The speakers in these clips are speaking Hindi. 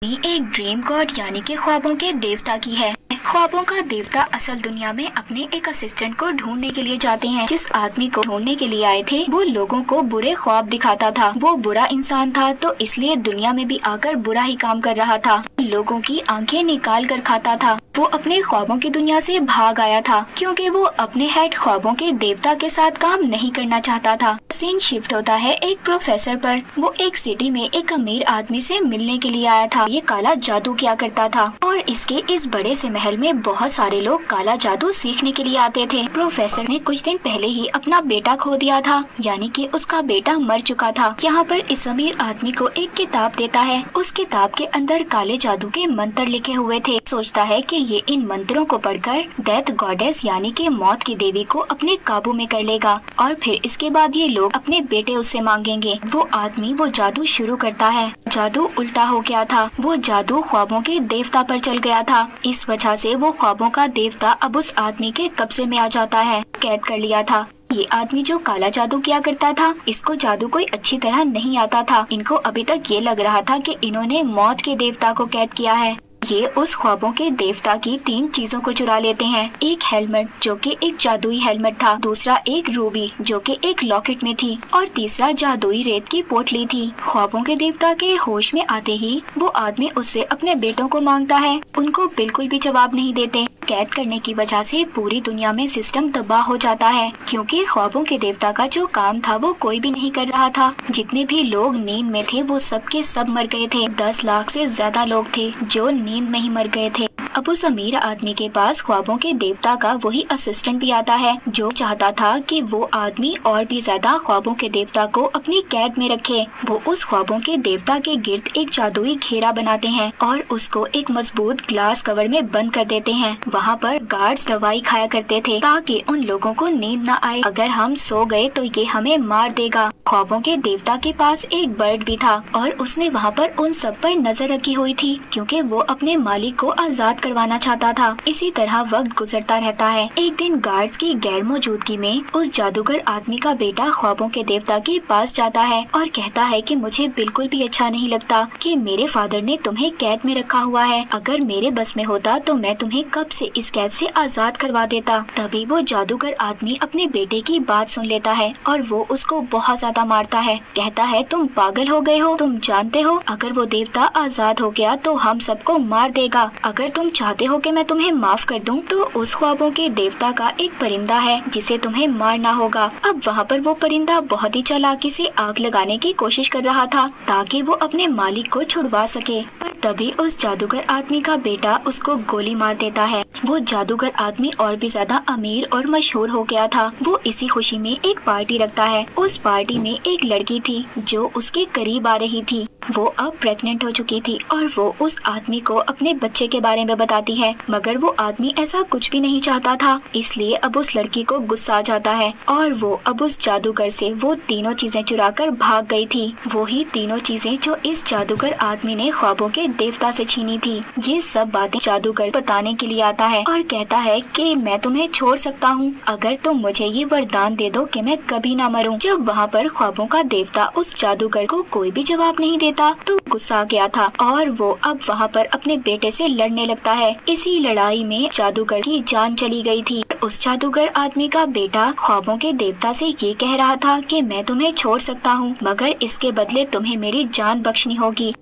एक ड्रीम गॉड यानी कि ख्वाबों के देवता की है। ख्वाबों का देवता असल दुनिया में अपने एक असिस्टेंट को ढूंढने के लिए जाते हैं। जिस आदमी को ढूंढने के लिए आए थे वो लोगों को बुरे ख्वाब दिखाता था। वो बुरा इंसान था तो इसलिए दुनिया में भी आकर बुरा ही काम कर रहा था। लोगों की आंखें निकाल कर खाता था। वो अपने ख्वाबों की दुनिया से भाग आया था क्योंकि वो अपने हेड ख्वाबों के देवता के साथ काम नहीं करना चाहता था। सीन शिफ्ट होता है एक प्रोफेसर पर। वो एक सिटी में एक अमीर आदमी से मिलने के लिए आया था। ये काला जादू किया करता था और इसके इस बड़े से महल में बहुत सारे लोग काला जादू सीखने के लिए आते थे। प्रोफेसर ने कुछ दिन पहले ही अपना बेटा खो दिया था, यानी कि उसका बेटा मर चुका था। यहाँ पर इस अमीर आदमी को एक किताब देता है। उस किताब के अंदर काले जादू के मंत्र लिखे हुए थे। सोचता है कि ये इन मंत्रों को पढ़कर डेथ गॉडेस यानी कि मौत की देवी को अपने काबू में कर लेगा और फिर इसके बाद ये लोग अपने बेटे उससे मांगेंगे। वो आदमी वो जादू शुरू करता है। जादू उल्टा हो गया था। वो जादू ख्वाबों के देवता पर चल गया था। इस वजह से वो ख्वाबों का देवता अब उस आदमी के कब्जे में आ जाता है। कैद कर लिया था। ये आदमी जो काला जादू किया करता था, इसको जादू कोई अच्छी तरह नहीं आता था। इनको अभी तक ये लग रहा था कि इन्होंने मौत के देवता को कैद किया है। ये उस ख्वाबों के देवता की 3 चीजों को चुरा लेते हैं। एक हेलमेट जो कि एक जादुई हेलमेट था, दूसरा एक रूबी जो कि एक लॉकेट में थी और तीसरा जादुई रेत की पोटली थी। ख्वाबों के देवता के होश में आते ही वो आदमी उससे अपने बेटों को मांगता है। उनको बिल्कुल भी जवाब नहीं देते। कैद करने की वजह से पूरी दुनिया में सिस्टम तबाह हो जाता है क्योंकि ख्वाबों के देवता का जो काम था वो कोई भी नहीं कर रहा था। जितने भी लोग नींद में थे वो सब के सब मर गए थे। 10 लाख से ज्यादा लोग थे जो नींद में ही मर गए थे। अब उस अमीर आदमी के पास ख्वाबों के देवता का वही असिस्टेंट भी आता है जो चाहता था कि वो आदमी और भी ज्यादा ख्वाबों के देवता को अपनी कैद में रखे। वो उस ख्वाबों के देवता के गिर्द एक जादुई घेरा बनाते हैं और उसको एक मजबूत ग्लास कवर में बंद कर देते हैं। वहाँ पर गार्ड्स दवाई खाया करते थे ताकि उन लोगों को नींद न आए। अगर हम सो गए तो ये हमें मार देगा। ख्वाबों के देवता के पास एक बर्ड भी था और उसने वहाँ पर उन सब पर नजर रखी हुई थी क्योंकि वो अपने मालिक को आजाद करवाना चाहता था। इसी तरह वक्त गुजरता रहता है। एक दिन गार्ड्स की गैर मौजूदगी में उस जादूगर आदमी का बेटा ख्वाबों के देवता के पास जाता है और कहता है कि मुझे बिल्कुल भी अच्छा नहीं लगता कि मेरे फादर ने तुम्हें कैद में रखा हुआ है। अगर मेरे बस में होता तो मैं तुम्हें कब से इस कैद से आजाद करवा देता। तभी वो जादूगर आदमी अपने बेटे की बात सुन लेता है और वो उसको बहुत ज्यादा मारता है। कहता है तुम पागल हो गए हो। तुम जानते हो अगर वो देवता आजाद हो गया तो हम सबको मार देगा। अगर तुम चाहते हो कि मैं तुम्हें माफ कर दूं तो उस ख्वाबों के देवता का एक परिंदा है जिसे तुम्हें मारना होगा। अब वहाँ पर वो परिंदा बहुत ही चालाकी से आग लगाने की कोशिश कर रहा था ताकि वो अपने मालिक को छुड़वा सके। तभी उस जादूगर आदमी का बेटा उसको गोली मार देता है। वो जादूगर आदमी और भी ज्यादा अमीर और मशहूर हो गया था। वो इसी खुशी में एक पार्टी रखता है। उस पार्टी में एक लड़की थी जो उसके करीब आ रही थी। वो अब प्रेग्नेंट हो चुकी थी और वो उस आदमी को अपने बच्चे के बारे में बताती है, मगर वो आदमी ऐसा कुछ भी नहीं चाहता था। इसलिए अब उस लड़की को गुस्सा आ जाता है और वो अब उस जादूगर से वो तीनों चीजें चुरा कर भाग गई थी। वो ही तीनों चीजें जो इस जादूगर आदमी ने ख्वाबों के देवता से छीनी थी। ये सब बातें जादूगर बताने के लिए आता है और कहता है कि मैं तुम्हें छोड़ सकता हूँ अगर तुम मुझे ये वरदान दे दो कि मैं कभी ना मरूं। जब वहाँ पर ख्वाबों का देवता उस जादूगर को कोई भी जवाब नहीं देता तो गुस्सा आ गया था और वो अब वहाँ पर अपने बेटे से लड़ने लगता है। इसी लड़ाई में जादूगर की जान चली गई थी। उस जादूगर आदमी का बेटा ख्वाबों के देवता से ये कह रहा था कि मैं तुम्हें छोड़ सकता हूँ मगर इसके बदले तुम्हें मेरी जान बख्शनी होगी।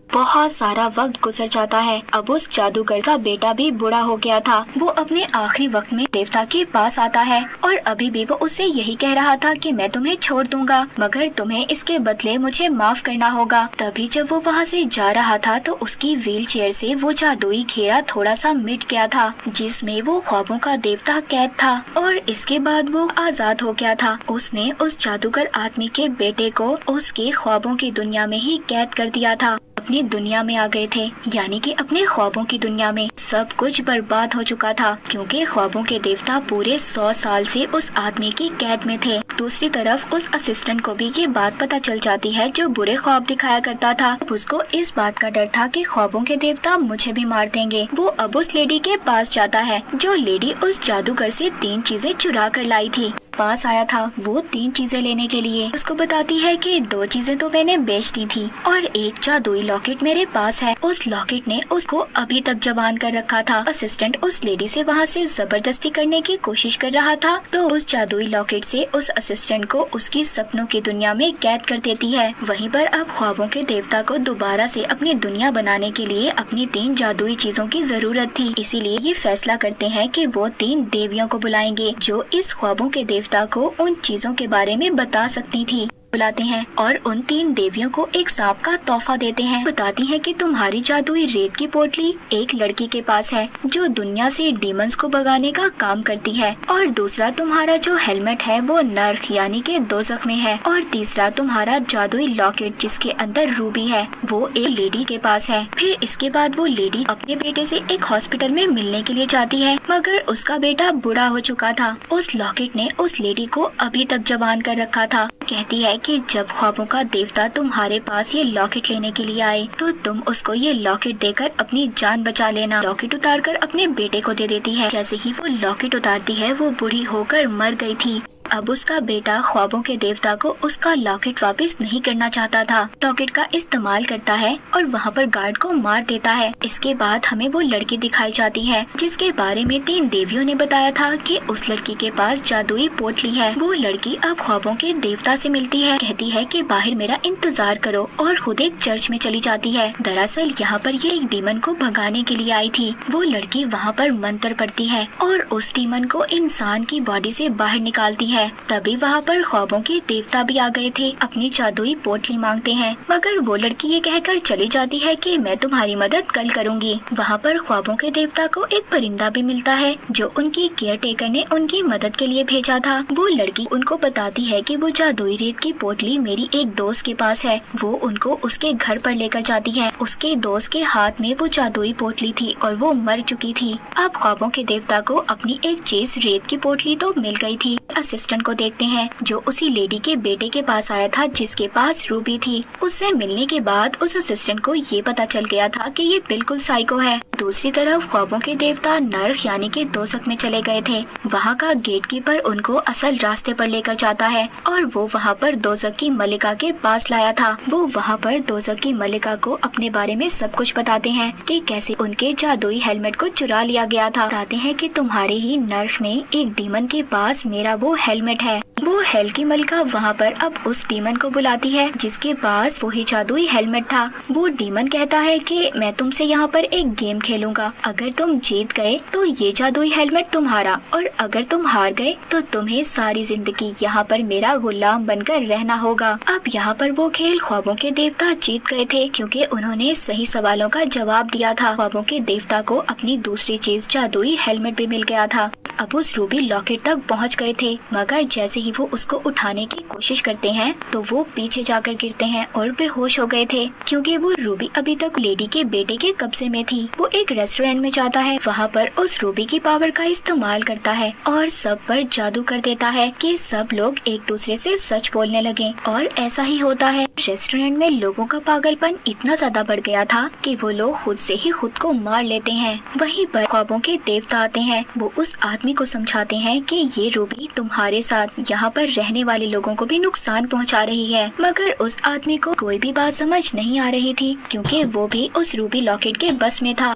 बहुत सारा वक्त गुजर जाता है। अब उस जादूगर का बेटा भी बूढ़ा हो गया था। वो अपने आखिरी वक्त में देवता के पास आता है और अभी भी वो उससे यही कह रहा था कि मैं तुम्हें छोड़ दूंगा मगर तुम्हें इसके बदले मुझे माफ करना होगा। तभी जब वो वहाँ से जा रहा था तो उसकी व्हील चेयर से वो जादुई घेरा थोड़ा सा मिट गया था जिसमें वो ख्वाबों का देवता कैद था और इसके बाद वो आजाद हो गया था। उसने उस जादूगर आदमी के बेटे को उसके ख्वाबों की दुनिया में ही कैद कर दिया था। अपनी दुनिया में आ गए थे, यानी कि अपने ख्वाबों की दुनिया में। सब कुछ बर्बाद हो चुका था क्योंकि ख्वाबों के देवता पूरे 100 साल से उस आदमी की कैद में थे। दूसरी तरफ उस असिस्टेंट को भी ये बात पता चल जाती है जो बुरे ख्वाब दिखाया करता था। उसको इस बात का डर था कि ख्वाबों के देवता मुझे भी मार देंगे। वो अब उस लेडी के पास जाता है जो लेडी उस जादूगर से 3 चीजें चुरा कर लाई थी। पास आया था वो 3 चीजें लेने के लिए। उसको बताती है कि 2 चीजें तो मैंने बेच दी थी और एक जादुई लॉकेट मेरे पास है। उस लॉकेट ने उसको अभी तक जबान कर रखा था। असिस्टेंट उस लेडी से वहाँ से जबरदस्ती करने की कोशिश कर रहा था तो उस जादुई लॉकेट से उस असिस्टेंट को उसकी सपनों की दुनिया में कैद कर देती है। वहीं पर अब ख्वाबों के देवता को दोबारा से अपनी दुनिया बनाने के लिए अपनी 3 जादुई चीजों की जरूरत थी। इसीलिए ये फैसला करते हैं कि वो 3 देवियों को बुलाएंगे जो इस ख्वाबों के देवता को उन चीजों के बारे में बता सकती थी। बुलाते हैं और उन 3 देवियों को एक सांप का तोहफा देते हैं। बताती हैं कि तुम्हारी जादुई रेत की पोटली एक लड़की के पास है जो दुनिया से डीमंस को भगाने का काम करती है, और दूसरा तुम्हारा जो हेलमेट है वो नर्क यानी के दोज़ख में है, और तीसरा तुम्हारा जादुई लॉकेट जिसके अंदर रूबी है वो एक लेडी के पास है। फिर इसके बाद वो लेडी अपने बेटे से एक हॉस्पिटल में मिलने के लिए जाती है मगर उसका बेटा बूढ़ा हो चुका था। उस लॉकेट ने उस लेडी को अभी तक जबान कर रखा था। कहती है कि जब ख्वाबों का देवता तुम्हारे पास ये लॉकेट लेने के लिए आए तो तुम उसको ये लॉकेट देकर अपनी जान बचा लेना। लॉकेट उतारकर अपने बेटे को दे देती है। जैसे ही वो लॉकेट उतारती है वो बूढ़ी होकर मर गई थी। अब उसका बेटा ख्वाबों के देवता को उसका लॉकेट वापस नहीं करना चाहता था। लॉकेट का इस्तेमाल करता है और वहाँ पर गार्ड को मार देता है। इसके बाद हमें वो लड़की दिखाई जाती है जिसके बारे में 3 देवियों ने बताया था कि उस लड़की के पास जादुई पोटली है। वो लड़की अब ख्वाबों के देवता से मिलती है। कहती है कि बाहर मेरा इंतजार करो और खुद एक चर्च में चली जाती है। दरअसल यहाँ पर ये एक डीमन को भगाने के लिए आई थी। वो लड़की वहाँ पर मंत्र पढ़ती है और उस डीमन को इंसान की बॉडी से बाहर निकालती है। तभी वहाँ पर ख्वाबों के देवता भी आ गए थे। अपनी जादुई पोटली मांगते हैं मगर वो लड़की ये कहकर चली जाती है कि मैं तुम्हारी मदद कल करूँगी। वहाँ पर ख्वाबों के देवता को एक परिंदा भी मिलता है जो उनकी केयर टेकर ने उनकी मदद के लिए भेजा था। वो लड़की उनको बताती है कि वो जादुई रेत की पोटली मेरी एक दोस्त के पास है। वो उनको उसके घर पर लेकर जाती है। उसके दोस्त के हाथ में वो जादुई पोटली थी और वो मर चुकी थी। अब ख्वाबों के देवता को अपनी एक चीज रेत की पोटली तो मिल गई थी। असिस्टेंट को देखते हैं जो उसी लेडी के बेटे के पास आया था जिसके पास रूबी थी। उससे मिलने के बाद उस असिस्टेंट को ये पता चल गया था कि ये बिल्कुल साइको है। दूसरी तरफ ख्वाबों के देवता नर्क यानी के दोज़ख में चले गए थे। वहाँ का गेट कीपर उनको असल रास्ते पर लेकर जाता है और वो वहाँ पर दोज़ख की मलिका के पास लाया था। वो वहाँ पर दोज़ख की मलिका को अपने बारे में सब कुछ बताते हैं कि कैसे उनके जादुई हेलमेट को चुरा लिया गया था। बताते हैं कि तुम्हारे ही नर्क में एक डीमन के पास मेरा वो हेलमेट है। वो हेल की मलिका वहाँ पर अब उस डीमन को बुलाती है जिसके पास वही जादुई हेलमेट था। वो डीमन कहता है कि मैं तुमसे यहाँ पर एक गेम खेलूंगा। अगर तुम जीत गए तो ये जादुई हेलमेट तुम्हारा, और अगर तुम हार गए तो तुम्हें सारी जिंदगी यहाँ पर मेरा गुलाम बनकर रहना होगा। अब यहाँ पर वो खेल ख्वाबों के देवता जीत गए थे क्योंकि उन्होंने सही सवालों का जवाब दिया था। ख्वाबों के देवता को अपनी दूसरी चीज जादुई हेलमेट भी मिल गया था। अब उस रूबी लॉकेट तक पहुँच गए थे मगर जैसे ही वो उसको उठाने की कोशिश करते हैं तो वो पीछे जाकर गिरते हैं और बेहोश हो गए थे क्योंकि वो रूबी अभी तक लेडी के बेटे के कब्जे में थी। वो एक रेस्टोरेंट में जाता है। वहाँ पर उस रूबी की पावर का इस्तेमाल करता है और सब पर जादू कर देता है कि सब लोग एक दूसरे से सच बोलने लगे, और ऐसा ही होता है। रेस्टोरेंट में लोगों का पागलपन इतना ज्यादा बढ़ गया था कि वो लोग खुद से ही खुद को मार लेते हैं। वहीं पर ख्वाबों के देवता आते हैं। वो उस आदमी को समझाते हैं कि ये रूबी तुम्हारे साथ यहाँ पर रहने वाले लोगों को भी नुकसान पहुँचा रही है, मगर उस आदमी को कोई भी बात समझ नहीं आ रही थी क्योंकि वो भी उस रूबी लॉकेट के बस में था।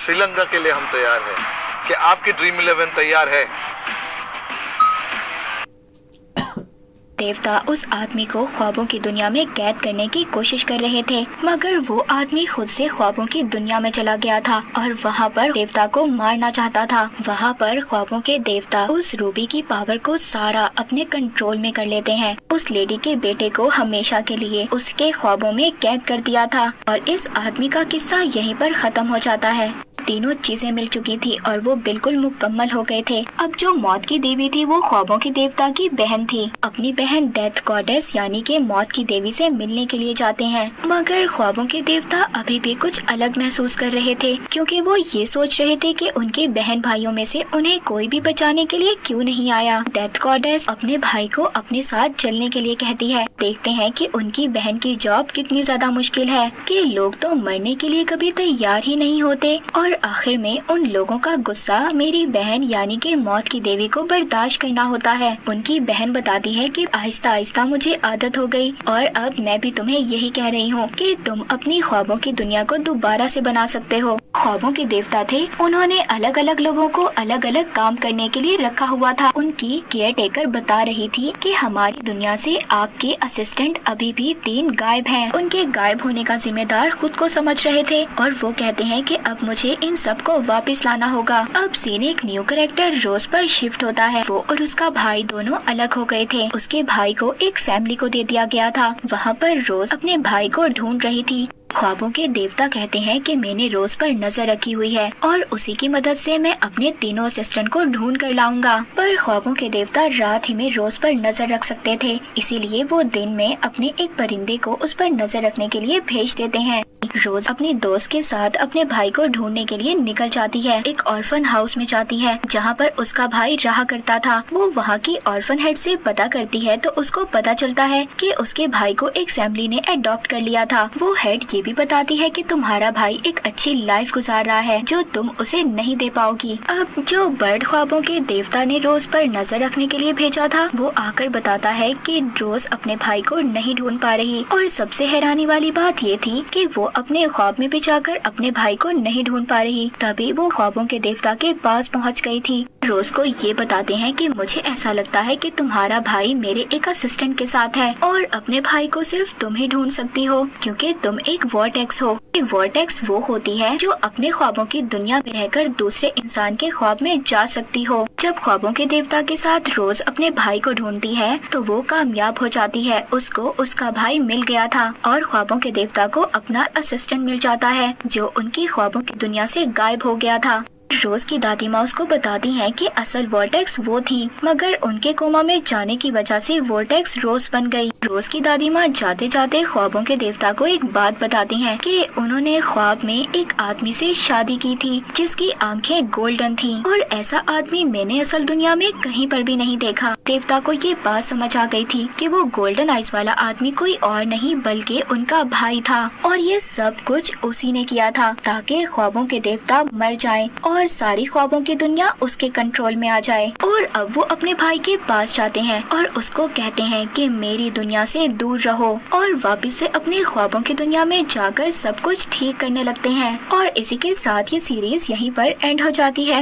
श्रीलंका के लिए हम तैयार हैं। क्या आपकी ड्रीम 11 तैयार है? देवता उस आदमी को ख्वाबों की दुनिया में कैद करने की कोशिश कर रहे थे मगर वो आदमी खुद से ख्वाबों की दुनिया में चला गया था और वहाँ पर देवता को मारना चाहता था। वहाँ पर ख्वाबों के देवता उस रूबी की पावर को सारा अपने कंट्रोल में कर लेते हैं। उस लेडी के बेटे को हमेशा के लिए उसके ख्वाबों में कैद कर दिया था और इस आदमी का किस्सा यहीं पर खत्म हो जाता है। तीनों चीजें मिल चुकी थी और वो बिल्कुल मुकम्मल हो गए थे। अब जो मौत की देवी थी वो ख्वाबों की देवता की बहन थी। अपनी बहन डेथ गॉडेस यानी के मौत की देवी से मिलने के लिए जाते हैं मगर ख्वाबों के देवता अभी भी कुछ अलग महसूस कर रहे थे क्योंकि वो ये सोच रहे थे कि उनके बहन भाइयों में से उन्हें कोई भी बचाने के लिए क्यों नहीं आया। डेथ गॉडेस अपने भाई को अपने साथ चलने के लिए कहती है देखते हैं कि उनकी बहन की जॉब कितनी ज्यादा मुश्किल है कि लोग तो मरने के लिए कभी तैयार ही नहीं होते और आखिर में उन लोगों का गुस्सा मेरी बहन यानी कि मौत की देवी को बर्दाश्त करना होता है। उनकी बहन बताती है कि आहिस्ता आहिस्ता मुझे आदत हो गई और अब मैं भी तुम्हें यही कह रही हूँ कि तुम अपनी ख्वाबों की दुनिया को दोबारा से बना सकते हो। ख्वाबों के देवता थे, उन्होंने अलग अलग लोगों को अलग अलग काम करने के लिए रखा हुआ था। उनकी केयर टेकर बता रही थी कि हमारी दुनिया से आपके असिस्टेंट अभी भी 3 गायब हैं। उनके गायब होने का जिम्मेदार खुद को समझ रहे थे और वो कहते हैं कि अब मुझे इन सब को वापस लाना होगा। अब सीन एक न्यू कैरेक्टर रोज पर शिफ्ट होता है। वो और उसका भाई दोनों अलग हो गए थे। उसके भाई को एक फैमिली को दे दिया गया था। वहाँ पर रोज अपने भाई को ढूंढ रही थी। ख्वाबों के देवता कहते हैं कि मैंने रोज पर नजर रखी हुई है और उसी की मदद से मैं अपने तीनों असिस्टेंट को ढूंढ कर लाऊंगा। पर ख्वाबों के देवता रात ही में रोज पर नजर रख सकते थे, इसीलिए वो दिन में अपने एक परिंदे को उस पर नजर रखने के लिए भेज देते हैं। रोज अपने दोस्त के साथ अपने भाई को ढूंढने के लिए निकल जाती है। एक ऑर्फन हाउस में जाती है जहाँ पर उसका भाई रहा करता था। वो वहाँ की ऑर्फन हेड से पता करती है तो उसको पता चलता है कि उसके भाई को एक फैमिली ने अडॉप्ट कर लिया था। वो हेड ये भी बताती है कि तुम्हारा भाई एक अच्छी लाइफ गुजार रहा है जो तुम उसे नहीं दे पाओगी। अब जो बर्ड ख्वाबों के देवता ने रोज पर नजर रखने के लिए भेजा था वो आकर बताता है कि रोज अपने भाई को नहीं ढूंढ पा रही और सबसे हैरानी वाली बात ये थी कि वो अपने ख्वाब में भी जाकर अपने भाई को नहीं ढूंढ पा रही। तभी वो ख्वाबों के देवता के पास पहुंच गई थी। रोज को ये बताते हैं कि मुझे ऐसा लगता है कि तुम्हारा भाई मेरे एक असिस्टेंट के साथ है और अपने भाई को सिर्फ तुम ही ढूंढ सकती हो क्योंकि तुम एक वॉर्टेक्स हो। वॉर्टेक्स वो होती है जो अपने ख्वाबों की दुनिया में रहकर दूसरे इंसान के ख्वाब में जा सकती हो। जब ख्वाबों के देवता के साथ रोज अपने भाई को ढूंढती है तो वो कामयाब हो जाती है। उसको उसका भाई मिल गया था और ख्वाबों के देवता को अपना असिस्टेंट मिल जाता है जो उनकी ख्वाबों की दुनिया से गायब हो गया था। रोज की दादी माँ उसको बताती हैं कि असल वॉर्टेक्स वो थी मगर उनके कोमा में जाने की वजह से वॉर्टेक्स रोज बन गई। रोज की दादी माँ जाते जाते ख्वाबों के देवता को एक बात बताती हैं कि उन्होंने ख्वाब में एक आदमी से शादी की थी जिसकी आंखें गोल्डन थी और ऐसा आदमी मैंने असल दुनिया में कहीं पर भी नहीं देखा। देवता को ये बात समझ आ गई थी कि वो गोल्डन आइज वाला आदमी कोई और नहीं बल्कि उनका भाई था और ये सब कुछ उसी ने किया था ताकि ख्वाबों के देवता मर जाएं और सारी ख्वाबों की दुनिया उसके कंट्रोल में आ जाए। और अब वो अपने भाई के पास जाते हैं और उसको कहते हैं कि मेरी दुनिया से दूर रहो और वापस से अपने ख्वाबों की दुनिया में जाकर सब कुछ ठीक करने लगते हैं। और इसी के साथ ये सीरीज यहीं पर एंड हो जाती है।